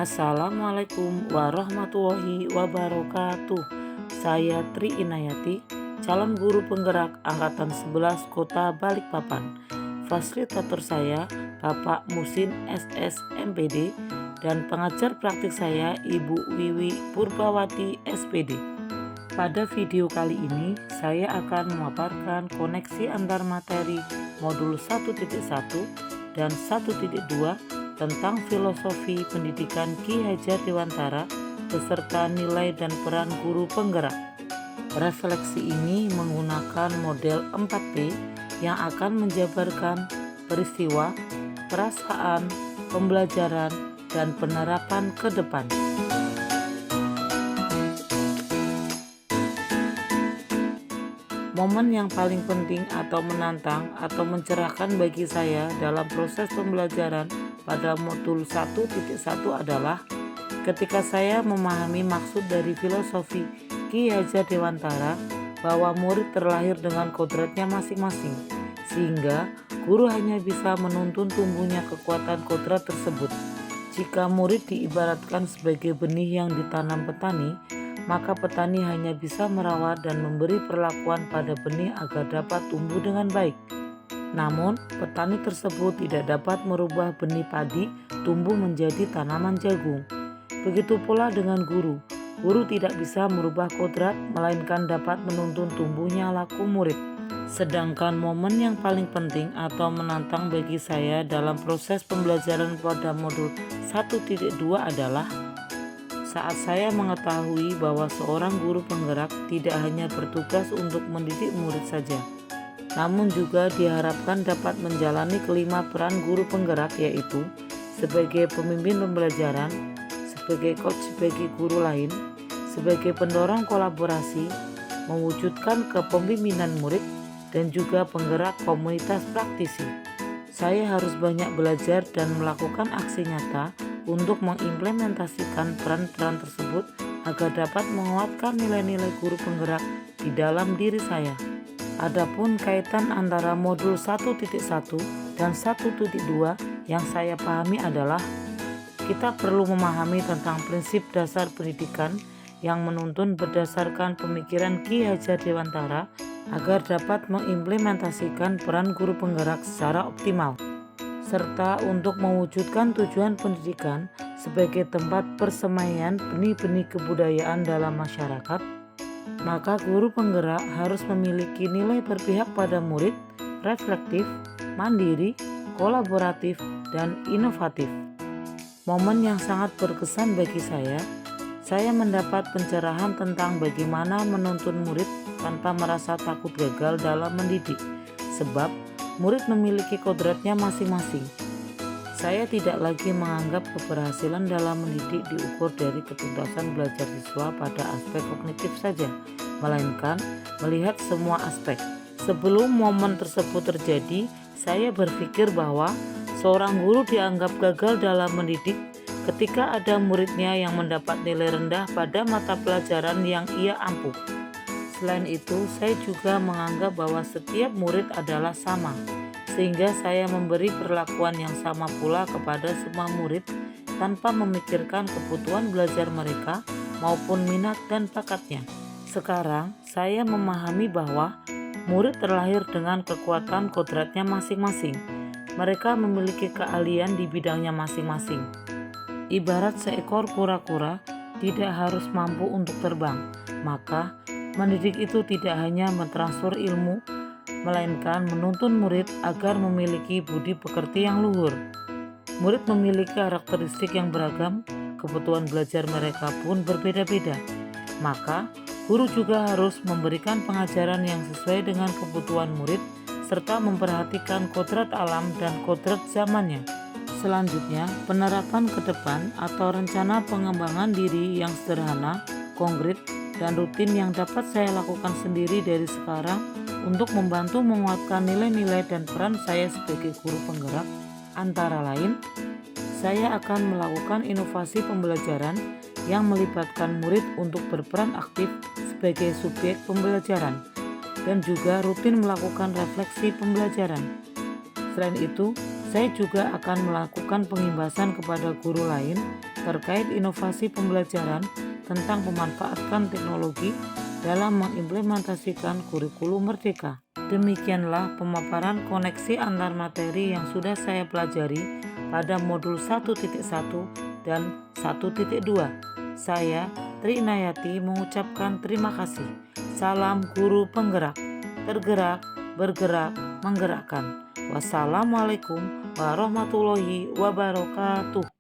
Assalamualaikum warahmatullahi wabarakatuh. Saya Tri Inayati, calon guru penggerak Angkatan 11 Kota Balikpapan. Fasilitator saya Bapak Musin SS MPD dan pengajar praktik saya Ibu Wiwi Purbawati SPD. Pada video kali ini saya akan memaparkan koneksi antar materi modul 1.1 dan 1.2 tentang filosofi pendidikan Ki Hajar Dewantara beserta nilai dan peran guru penggerak. Refleksi ini menggunakan model 4P yang akan menjabarkan peristiwa, perasaan, pembelajaran, dan penerapan ke depan. Momen yang paling penting atau menantang atau mencerahkan bagi saya dalam proses pembelajaran pada modul 1.1 adalah ketika saya memahami maksud dari filosofi Ki Hajar Dewantara bahwa murid terlahir dengan kodratnya masing-masing, sehingga guru hanya bisa menuntun tumbuhnya kekuatan kodrat tersebut. Jika murid diibaratkan sebagai benih yang ditanam petani, maka petani hanya bisa merawat dan memberi perlakuan pada benih agar dapat tumbuh dengan baik. Namun, petani tersebut tidak dapat merubah benih padi tumbuh menjadi tanaman jagung. Begitu pula dengan guru. Guru tidak bisa merubah kodrat, melainkan dapat menuntun tumbuhnya laku murid. Sedangkan momen yang paling penting atau menantang bagi saya dalam proses pembelajaran pada modul 1.2 adalah saat saya mengetahui bahwa seorang guru penggerak tidak hanya bertugas untuk mendidik murid saja, namun juga diharapkan dapat menjalani kelima peran guru penggerak, yaitu sebagai pemimpin pembelajaran, sebagai coach bagi guru lain, sebagai pendorong kolaborasi, mewujudkan kepemimpinan murid, dan juga penggerak komunitas praktisi. Saya harus banyak belajar dan melakukan aksi nyata untuk mengimplementasikan peran-peran tersebut agar dapat menguatkan nilai-nilai guru penggerak di dalam diri saya. Adapun kaitan antara modul 1.1 dan 1.2 yang saya pahami adalah kita perlu memahami tentang prinsip dasar pendidikan yang menuntun berdasarkan pemikiran Ki Hajar Dewantara agar dapat mengimplementasikan peran guru penggerak secara optimal, serta untuk mewujudkan tujuan pendidikan sebagai tempat persemaian benih-benih kebudayaan dalam masyarakat, maka guru penggerak harus memiliki nilai berpihak pada murid, reflektif, mandiri, kolaboratif, dan inovatif. Momen yang sangat berkesan bagi saya mendapat pencerahan tentang bagaimana menuntun murid tanpa merasa takut gagal dalam mendidik, sebab murid memiliki kodratnya masing-masing. Saya tidak lagi menganggap keberhasilan dalam mendidik diukur dari ketuntasan belajar siswa pada aspek kognitif saja, melainkan melihat semua aspek. Sebelum momen tersebut terjadi, saya berpikir bahwa seorang guru dianggap gagal dalam mendidik ketika ada muridnya yang mendapat nilai rendah pada mata pelajaran yang ia ampuh. Selain itu, saya juga menganggap bahwa setiap murid adalah sama, sehingga saya memberi perlakuan yang sama pula kepada semua murid tanpa memikirkan kebutuhan belajar mereka maupun minat dan bakatnya. Sekarang, saya memahami bahwa murid terlahir dengan kekuatan kodratnya masing-masing. Mereka memiliki keahlian di bidangnya masing-masing. Ibarat seekor kura-kura tidak harus mampu untuk terbang, maka mendidik itu tidak hanya mentransfer ilmu, melainkan menuntun murid agar memiliki budi pekerti yang luhur. Murid memiliki karakteristik yang beragam, kebutuhan belajar mereka pun berbeda-beda. Maka, guru juga harus memberikan pengajaran yang sesuai dengan kebutuhan murid, serta memperhatikan kodrat alam dan kodrat zamannya. Selanjutnya, penerapan ke depan atau rencana pengembangan diri yang sederhana, konkret, dan rutin yang dapat saya lakukan sendiri dari sekarang untuk membantu menguatkan nilai-nilai dan peran saya sebagai guru penggerak. Antara lain, saya akan melakukan inovasi pembelajaran yang melibatkan murid untuk berperan aktif sebagai subjek pembelajaran dan juga rutin melakukan refleksi pembelajaran. Selain itu, saya juga akan melakukan pengimbasan kepada guru lain terkait inovasi pembelajaran tentang pemanfaatan teknologi dalam mengimplementasikan kurikulum Merdeka. Demikianlah pemaparan koneksi antar materi yang sudah saya pelajari pada modul 1.1 dan 1.2. Saya, Tri Inayati, mengucapkan terima kasih. Salam guru penggerak, tergerak, bergerak, menggerakkan. Wassalamualaikum warahmatullahi wabarakatuh.